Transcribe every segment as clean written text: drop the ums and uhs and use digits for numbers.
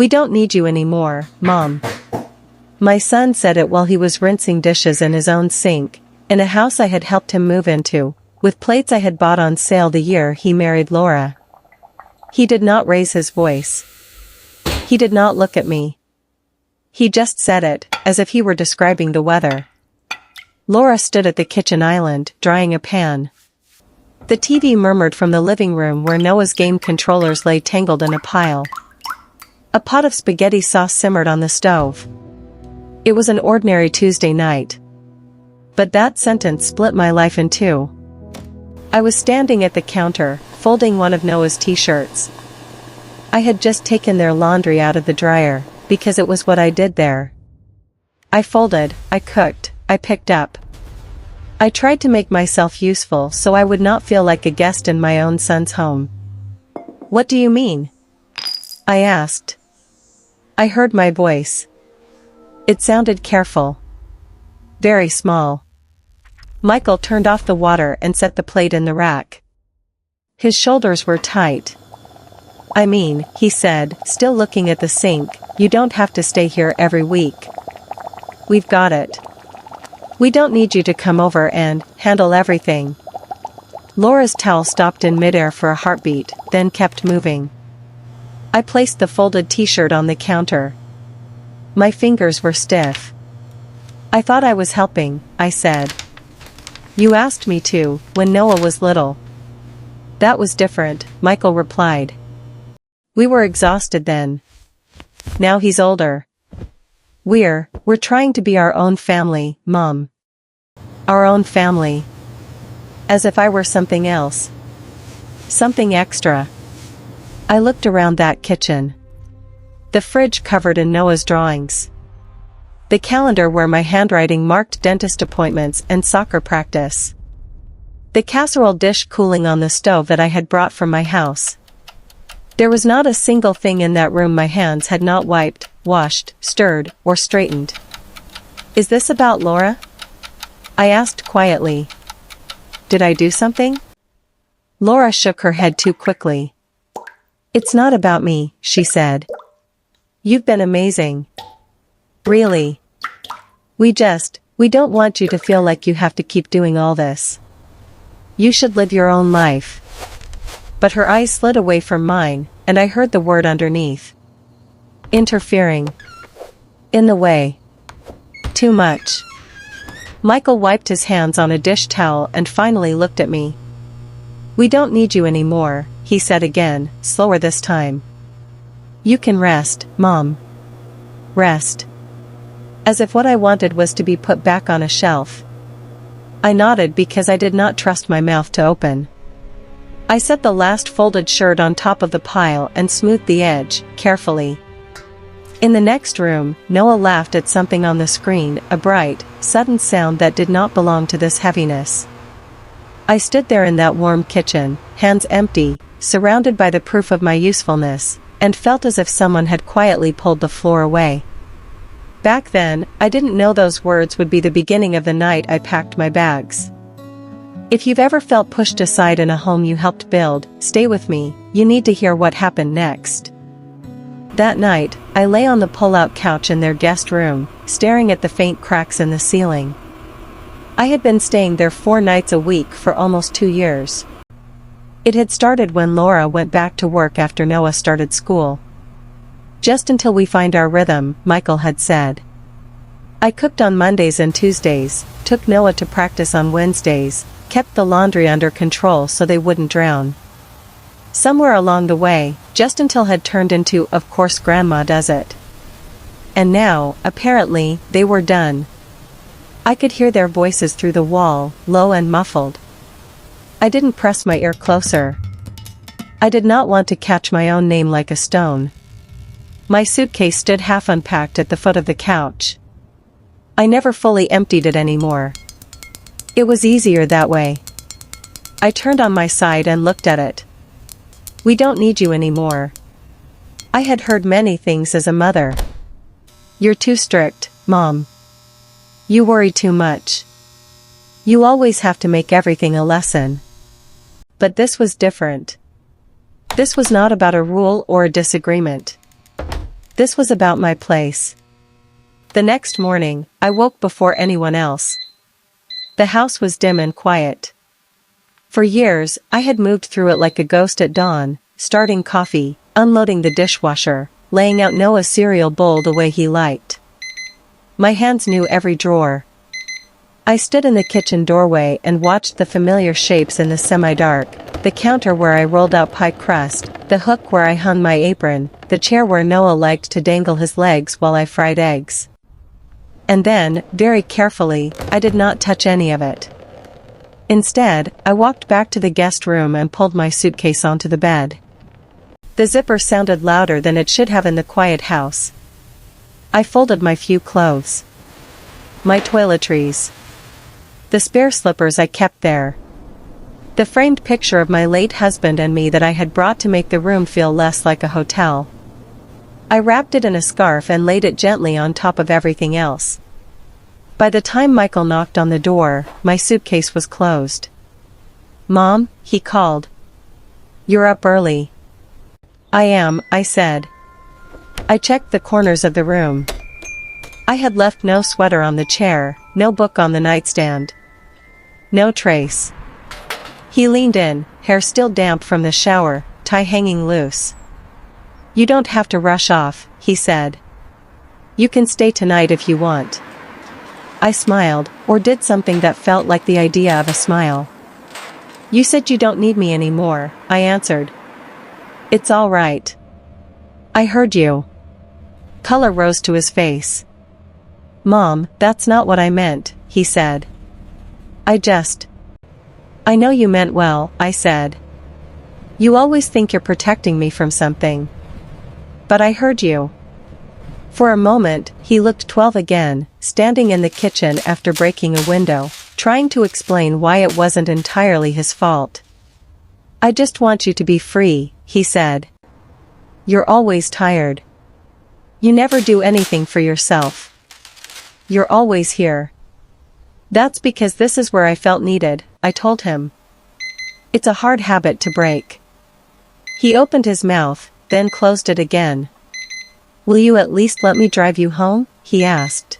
We don't need you anymore, Mom. My son said it while he was rinsing dishes in his own sink, in a house I had helped him move into, with plates I had bought on sale the year he married Laura. He did not raise his voice. He did not look at me. He just said it, as if he were describing the weather. Laura stood at the kitchen island, drying a pan. The TV murmured from the living room where Noah's game controllers lay tangled in a pile. A pot of spaghetti sauce simmered on the stove. It was an ordinary Tuesday night. But that sentence split my life in two. I was standing at the counter, folding one of Noah's t-shirts. I had just taken their laundry out of the dryer, because it was what I did there. I folded, I cooked, I picked up. I tried to make myself useful so I would not feel like a guest in my own son's home. "What do you mean?" I asked. I heard my voice. It sounded careful. Very small. Michael turned off the water and set the plate in the rack. His shoulders were tight. "I mean," he said, still looking at the sink, "you don't have to stay here every week. We've got it. We don't need you to come over and handle everything." Laura's towel stopped in midair for a heartbeat, then kept moving. I placed the folded t-shirt on the counter. My fingers were stiff. "I thought I was helping," I said. "You asked me to, when Noah was little." "That was different," Michael replied. "We were exhausted then. Now he's older. We're trying to be our own family, Mom. Our own family." As if I were something else. Something extra. I looked around that kitchen. The fridge covered in Noah's drawings. The calendar where my handwriting marked dentist appointments and soccer practice. The casserole dish cooling on the stove that I had brought from my house. There was not a single thing in that room my hands had not wiped, washed, stirred, or straightened. "Is this about Laura?" I asked quietly. "Did I do something?" Laura shook her head too quickly. "It's not about me," she said. "You've been amazing. Really. We don't want you to feel like you have to keep doing all this. You should live your own life." But her eyes slid away from mine, and I heard the word underneath. Interfering. In the way. Too much. Michael wiped his hands on a dish towel and finally looked at me. "We don't need you anymore," he said again, slower this time. "You can rest, Mom. Rest." As if what I wanted was to be put back on a shelf. I nodded because I did not trust my mouth to open. I set the last folded shirt on top of the pile and smoothed the edge, carefully. In the next room, Noah laughed at something on the screen, a bright, sudden sound that did not belong to this heaviness. I stood there in that warm kitchen, hands empty, surrounded by the proof of my usefulness, and felt as if someone had quietly pulled the floor away. Back then, I didn't know those words would be the beginning of the night I packed my bags. If you've ever felt pushed aside in a home you helped build, stay with me, you need to hear what happened next. That night, I lay on the pull-out couch in their guest room, staring at the faint cracks in the ceiling. I had been staying there 4 nights a week for almost 2 years. It had started when Laura went back to work after Noah started school. "Just until we find our rhythm," Michael had said. I cooked on Mondays and Tuesdays, took Noah to practice on Wednesdays, kept the laundry under control so they wouldn't drown. Somewhere along the way, just until had turned into, "Of course Grandma does it." And now, apparently, they were done. I could hear their voices through the wall, low and muffled. I didn't press my ear closer. I did not want to catch my own name like a stone. My suitcase stood half unpacked at the foot of the couch. I never fully emptied it anymore. It was easier that way. I turned on my side and looked at it. "We don't need you anymore." I had heard many things as a mother. "You're too strict, Mom. You worry too much. You always have to make everything a lesson." But this was different. This was not about a rule or a disagreement. This was about my place. The next morning, I woke before anyone else. The house was dim and quiet. For years, I had moved through it like a ghost at dawn, starting coffee, unloading the dishwasher, laying out Noah's cereal bowl the way he liked. My hands knew every drawer. I stood in the kitchen doorway and watched the familiar shapes in the semi-dark, the counter where I rolled out pie crust, the hook where I hung my apron, the chair where Noah liked to dangle his legs while I fried eggs. And then, very carefully, I did not touch any of it. Instead, I walked back to the guest room and pulled my suitcase onto the bed. The zipper sounded louder than it should have in the quiet house. I folded my few clothes. My toiletries. The spare slippers I kept there. The framed picture of my late husband and me that I had brought to make the room feel less like a hotel. I wrapped it in a scarf and laid it gently on top of everything else. By the time Michael knocked on the door, my suitcase was closed. "Mom," he called. "You're up early." "I am," I said. I checked the corners of the room. I had left no sweater on the chair, no book on the nightstand. No trace. He leaned in, hair still damp from the shower, tie hanging loose. "You don't have to rush off," he said. "You can stay tonight if you want." I smiled, or did something that felt like the idea of a smile. "You said you don't need me anymore," I answered. "It's all right." "I heard you." Color rose to his face. "Mom, that's not what I meant," he said. I know you meant well," I said. "You always think you're protecting me from something. But I heard you." For a moment, he looked 12 again, standing in the kitchen after breaking a window, trying to explain why it wasn't entirely his fault. "I just want you to be free," he said. "You're always tired. You never do anything for yourself. You're always here." "That's because this is where I felt needed," I told him. "It's a hard habit to break." He opened his mouth, then closed it again. "Will you at least let me drive you home?" he asked.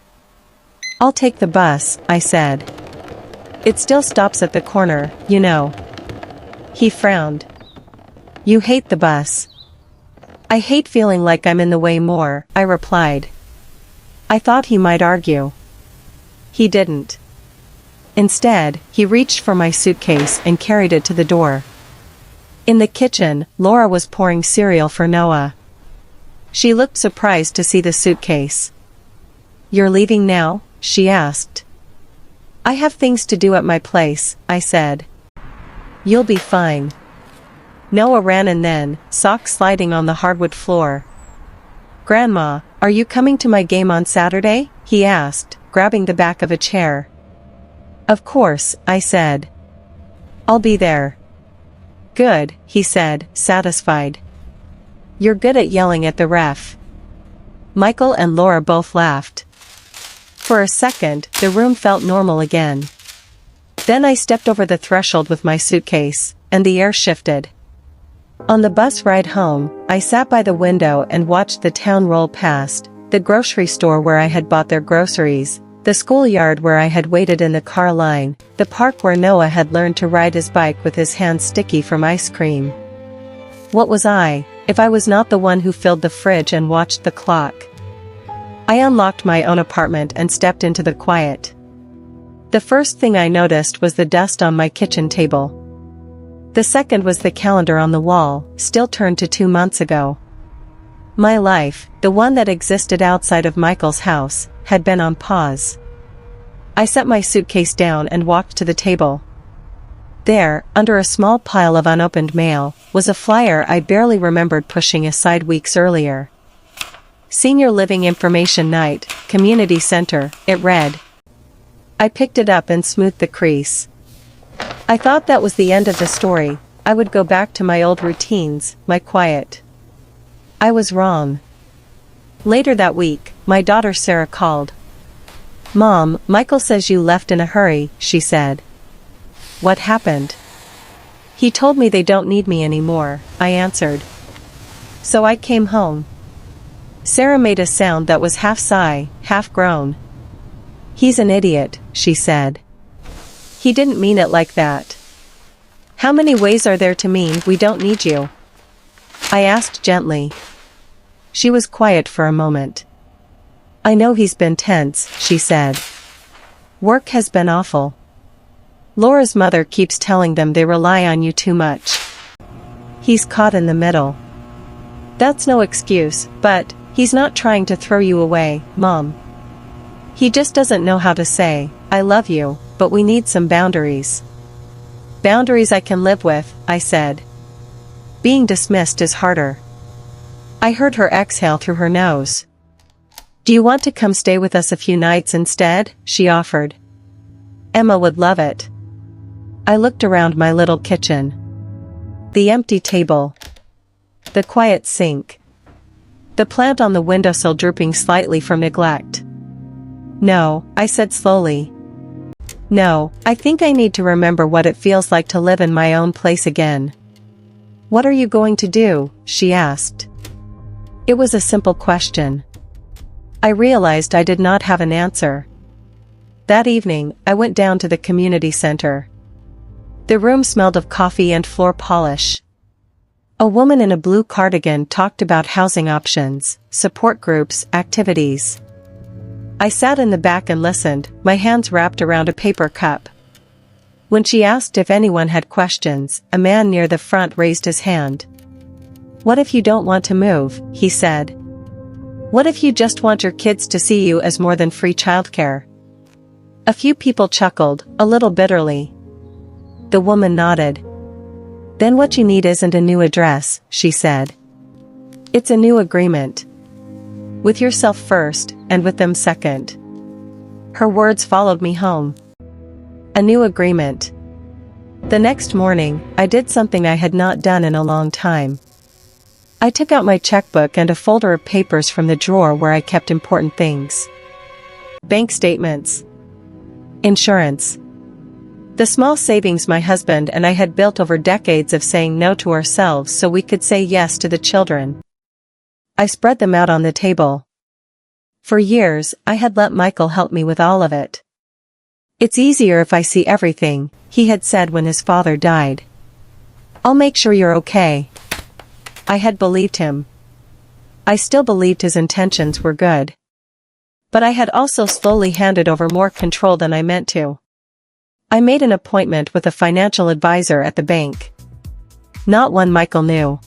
"I'll take the bus," I said. "It still stops at the corner, you know." He frowned. "You hate the bus." "I hate feeling like I'm in the way more," I replied. I thought he might argue. He didn't. Instead, he reached for my suitcase and carried it to the door. In the kitchen, Laura was pouring cereal for Noah. She looked surprised to see the suitcase. "You're leaving now?" she asked. "I have things to do at my place," I said. "You'll be fine." Noah ran in then, socks sliding on the hardwood floor. "Grandma, are you coming to my game on Saturday?" he asked, grabbing the back of a chair. "Of course," I said. "I'll be there." "Good," he said, satisfied. "You're good at yelling at the ref." Michael and Laura both laughed. For a second, the room felt normal again. Then I stepped over the threshold with my suitcase, and the air shifted. On the bus ride home, I sat by the window and watched the town roll past, the grocery store where I had bought their groceries, the schoolyard where I had waited in the car line, the park where Noah had learned to ride his bike with his hands sticky from ice cream. What was I, if I was not the one who filled the fridge and watched the clock? I unlocked my own apartment and stepped into the quiet. The first thing I noticed was the dust on my kitchen table. The second was the calendar on the wall, still turned to 2 months ago. My life, the one that existed outside of Michael's house, had been on pause. I set my suitcase down and walked to the table. There, under a small pile of unopened mail, was a flyer I barely remembered pushing aside weeks earlier. "Senior Living Information Night, Community Center," it read. I picked it up and smoothed the crease. I thought that was the end of the story. I would go back to my old routines, my quiet. I was wrong. Later that week, my daughter Sarah called. "Mom, Michael says you left in a hurry," she said. "What happened?" "He told me they don't need me anymore," I answered. "So I came home." Sarah made a sound that was half sigh, half groan. "He's an idiot," she said. "He didn't mean it like that." "How many ways are there to mean we don't need you?" I asked gently. She was quiet for a moment. "I know he's been tense," she said. "Work has been awful. Laura's mother keeps telling them they rely on you too much. He's caught in the middle. That's no excuse, but he's not trying to throw you away, Mom. He just doesn't know how to say, 'I love you, but we need some boundaries.'" "Boundaries I can live with," I said. "Being dismissed is harder." I heard her exhale through her nose. "Do you want to come stay with us a few nights instead?" she offered. "Emma would love it." I looked around my little kitchen. The empty table. The quiet sink. The plant on the windowsill drooping slightly from neglect. "No," I said slowly. "No, I think I need to remember what it feels like to live in my own place again." "What are you going to do?" she asked. It was a simple question. I realized I did not have an answer. That evening, I went down to the community center. The room smelled of coffee and floor polish. A woman in a blue cardigan talked about housing options, support groups, activities. I sat in the back and listened, my hands wrapped around a paper cup. When she asked if anyone had questions, a man near the front raised his hand. "What if you don't want to move?" he said. "What if you just want your kids to see you as more than free childcare?" A few people chuckled, a little bitterly. The woman nodded. "Then what you need isn't a new address," she said. "It's a new agreement. With yourself first, and with them second." Her words followed me home. A new agreement. The next morning, I did something I had not done in a long time. I took out my checkbook and a folder of papers from the drawer where I kept important things. Bank statements. Insurance. The small savings my husband and I had built over decades of saying no to ourselves so we could say yes to the children. I spread them out on the table. For years, I had let Michael help me with all of it. "It's easier if I see everything," he had said when his father died. "I'll make sure you're okay." I had believed him. I still believed his intentions were good. But I had also slowly handed over more control than I meant to. I made an appointment with a financial advisor at the bank. Not one Michael knew.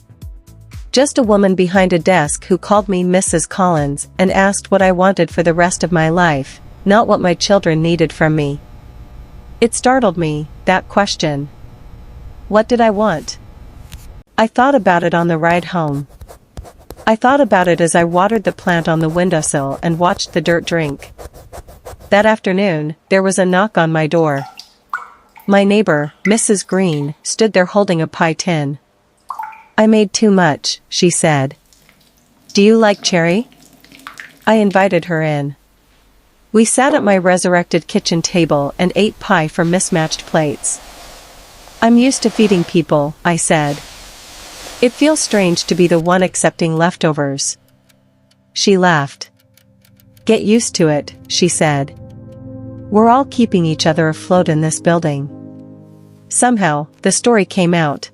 Just a woman behind a desk who called me Mrs. Collins and asked what I wanted for the rest of my life, not what my children needed from me. It startled me, that question. What did I want? I thought about it on the ride home. I thought about it as I watered the plant on the windowsill and watched the dirt drink. That afternoon, there was a knock on my door. My neighbor, Mrs. Green, stood there holding a pie tin. "I made too much," she said. "Do you like cherry?" I invited her in. We sat at my resurrected kitchen table and ate pie from mismatched plates. "I'm used to feeding people," I said. "It feels strange to be the one accepting leftovers." She laughed. "Get used to it," she said. "We're all keeping each other afloat in this building." Somehow, the story came out.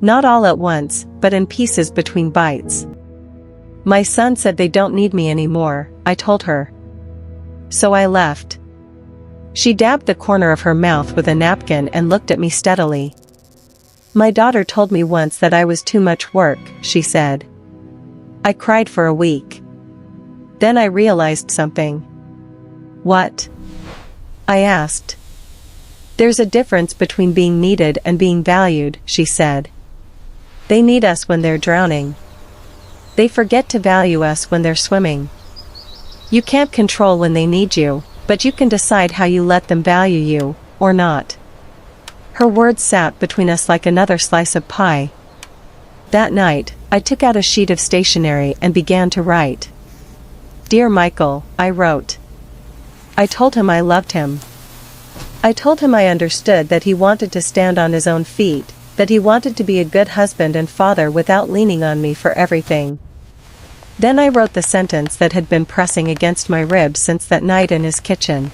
Not all at once, but in pieces between bites. "My son said they don't need me anymore," I told her. "So I left." She dabbed the corner of her mouth with a napkin and looked at me steadily. "My daughter told me once that I was too much work," she said. I cried for a week. Then I realized something. "What?" I asked. "There's a difference between being needed and being valued," she said. "They need us when they're drowning. They forget to value us when they're swimming. You can't control when they need you, but you can decide how you let them value you, or not." Her words sat between us like another slice of pie. That night, I took out a sheet of stationery and began to write. "Dear Michael," I wrote. I told him I loved him. I told him I understood that he wanted to stand on his own feet, that he wanted to be a good husband and father without leaning on me for everything. Then I wrote the sentence that had been pressing against my ribs since that night in his kitchen.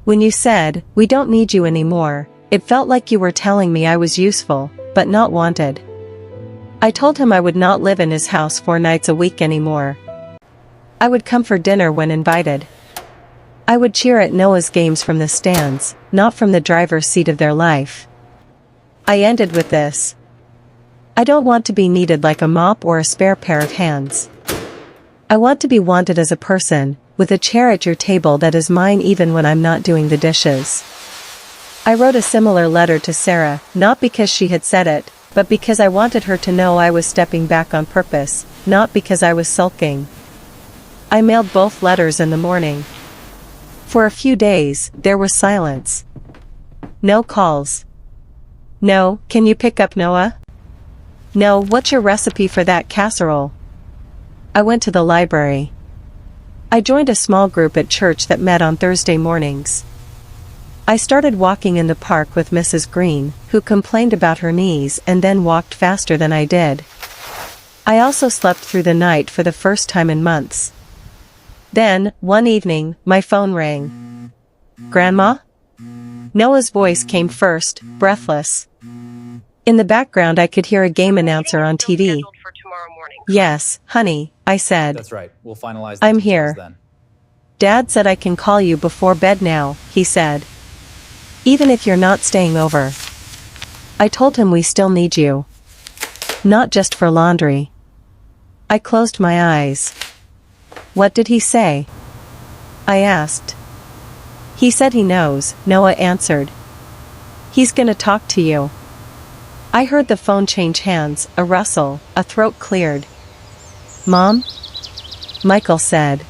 When you said, "We don't need you anymore," it felt like you were telling me I was useful, but not wanted. I told him I would not live in his house 4 nights a week anymore. I would come for dinner when invited. I would cheer at Noah's games from the stands, not from the driver's seat of their life. I ended with this. I don't want to be needed like a mop or a spare pair of hands. I want to be wanted as a person, with a chair at your table that is mine even when I'm not doing the dishes. I wrote a similar letter to Sarah, not because she had said it, but because I wanted her to know I was stepping back on purpose, not because I was sulking. I mailed both letters in the morning. For a few days, there was silence. No calls. No, "Can you pick up Noah?" No, "What's your recipe for that casserole?" I went to the library. I joined a small group at church that met on Thursday mornings. I started walking in the park with Mrs. Green, who complained about her knees and then walked faster than I did. I also slept through the night for the first time in months. Then, one evening, my phone rang. "Grandma?" Noah's voice came first, breathless. In the background I could hear a game announcer on TV. "Yes, honey," I said. "That's right. We'll finalize the "I'm details here. then." Dad said I can call you before bed now," he said. "Even if you're not staying over." I told him we still need you. Not just for laundry. I closed my eyes. "What did he say?" I asked. "He said he knows," Noah answered. "He's gonna talk to you." I heard the phone change hands, a rustle, a throat cleared. "Mom?" Michael said.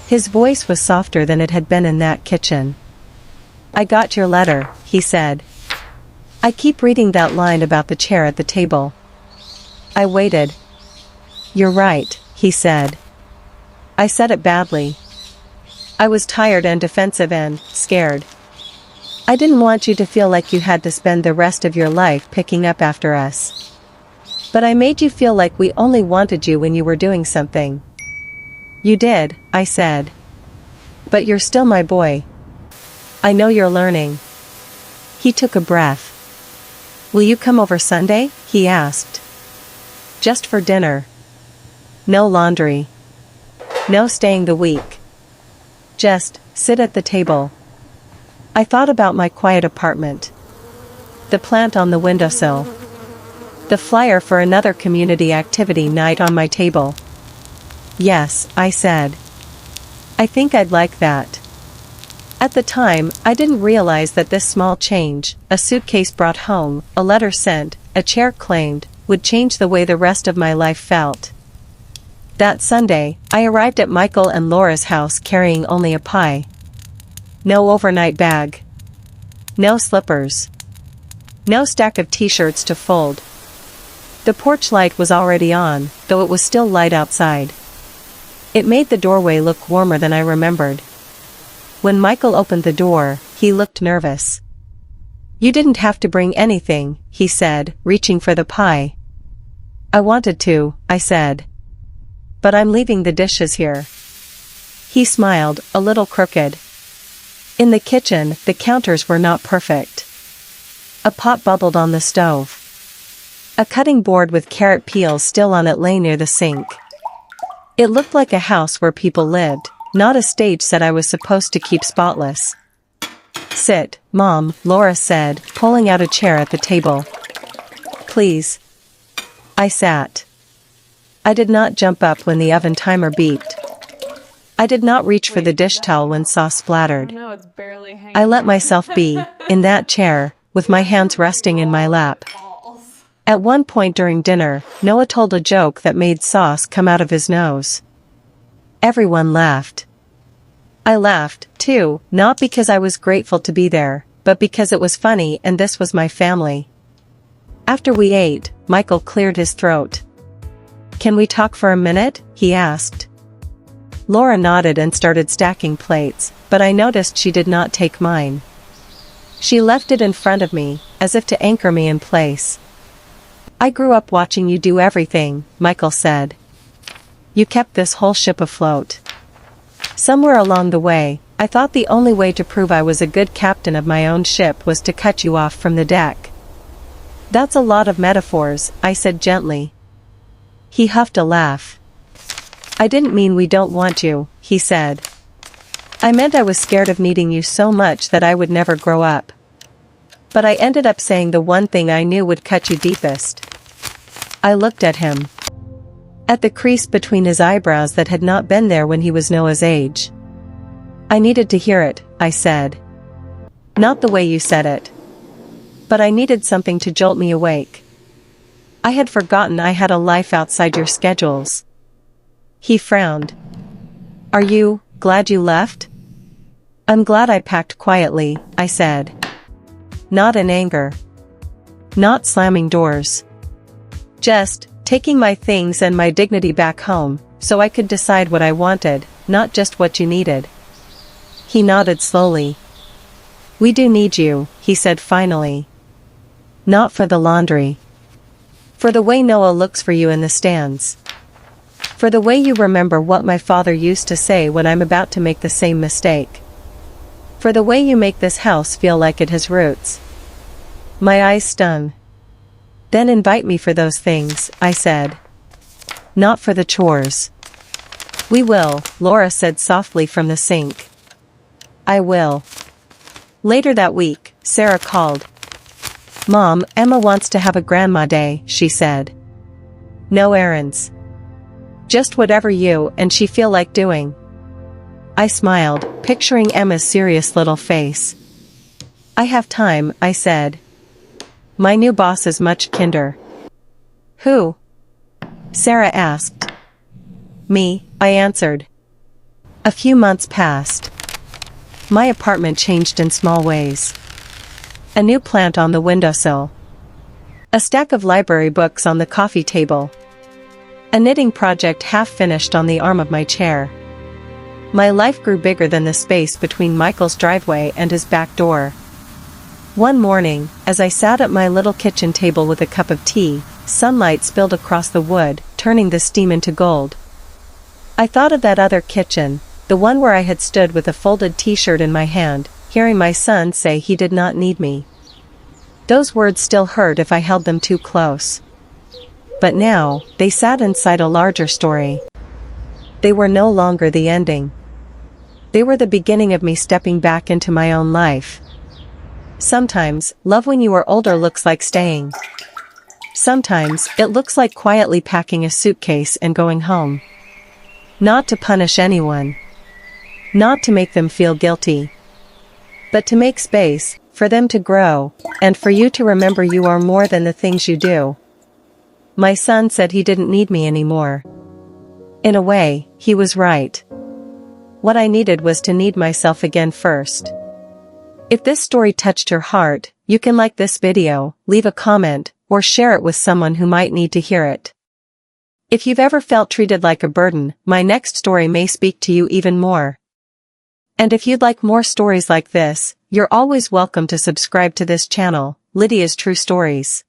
His voice was softer than it had been in that kitchen. "I got your letter," he said. "I keep reading that line about the chair at the table." I waited. "You're right," he said. I said it badly. I was tired and defensive and scared. I didn't want you to feel like you had to spend the rest of your life picking up after us. But I made you feel like we only wanted you when you were doing something. "You did," I said. "But you're still my boy. I know you're learning." He took a breath. "Will you come over Sunday?" he asked. "Just for dinner. No laundry. No staying the week. Just sit at the table." I thought about my quiet apartment. The plant on the windowsill. The flyer for another community activity night on my table. "Yes," I said. "I think I'd like that." At the time, I didn't realize that this small change, a suitcase brought home, a letter sent, a chair claimed, would change the way the rest of my life felt. That Sunday, I arrived at Michael and Laura's house carrying only a pie. No overnight bag. No slippers. No stack of t-shirts to fold. The porch light was already on, though it was still light outside. It made the doorway look warmer than I remembered. When Michael opened the door, he looked nervous. "You didn't have to bring anything," he said, reaching for the pie. "I wanted to," I said. "But I'm leaving the dishes here." He smiled, a little crooked. In the kitchen, the counters were not perfect. A pot bubbled on the stove. A cutting board with carrot peels still on it lay near the sink. It looked like a house where people lived, not a stage set I was supposed to keep spotless. "Sit, Mom," Laura said, pulling out a chair at the table. "Please." I sat. I did not jump up when the oven timer beeped. I did not reach for the dish towel when sauce splattered. No, it's barely hanging. I let myself be, in that chair, with my hands resting in my lap. At one point during dinner, Noah told a joke that made sauce come out of his nose. Everyone laughed. I laughed, too, not because I was grateful to be there, but because it was funny and this was my family. After we ate, Michael cleared his throat. "Can we talk for a minute?" he asked. Laura nodded and started stacking plates, but I noticed she did not take mine. She left it in front of me, as if to anchor me in place. "I grew up watching you do everything," Michael said. You kept this whole ship afloat. Somewhere along the way, I thought the only way to prove I was a good captain of my own ship was to cut you off from the deck. That's a lot of metaphors, I said gently. He huffed a laugh. I didn't mean we don't want you, he said. I meant I was scared of needing you so much that I would never grow up. But I ended up saying the one thing I knew would cut you deepest. I looked at him. At the crease between his eyebrows that had not been there when he was Noah's age. I needed to hear it, I said. Not the way you said it. But I needed something to jolt me awake. I had forgotten I had a life outside your schedules. He frowned. Are you glad you left? I'm glad I packed quietly, I said. Not in anger. Not slamming doors. Just taking my things and my dignity back home, so I could decide what I wanted, not just what you needed. He nodded slowly. We do need you, he said finally. Not for the laundry. For the way Noah looks for you in the stands. For the way you remember what my father used to say when I'm about to make the same mistake. For the way you make this house feel like it has roots. My eyes stung. Then invite me for those things, I said. Not for the chores. We will, Laura said softly from the sink. I will. Later that week, Sarah called. Mom, Emma wants to have a grandma day, she said. No errands. Just whatever you and she feel like doing. I smiled, picturing Emma's serious little face. I have time, I said. My new boss is much kinder. Who? Sarah asked. Me, I answered. A few months passed. My apartment changed in small ways. A new plant on the windowsill. A stack of library books on the coffee table. A knitting project half finished on the arm of my chair. My life grew bigger than the space between Michael's driveway and his back door. One morning, as I sat at my little kitchen table with a cup of tea, sunlight spilled across the wood, turning the steam into gold. I thought of that other kitchen, the one where I had stood with a folded t-shirt in my hand, hearing my son say he did not need me. Those words still hurt if I held them too close. But now, they sat inside a larger story. They were no longer the ending. They were the beginning of me stepping back into my own life. Sometimes, love when you are older looks like staying. Sometimes, it looks like quietly packing a suitcase and going home. Not to punish anyone. Not to make them feel guilty. But to make space, for them to grow, and for you to remember you are more than the things you do. My son said he didn't need me anymore. In a way, he was right. What I needed was to need myself again first. If this story touched your heart, you can like this video, leave a comment, or share it with someone who might need to hear it. If you've ever felt treated like a burden, my next story may speak to you even more. And if you'd like more stories like this, you're always welcome to subscribe to this channel, Lydia's True Stories.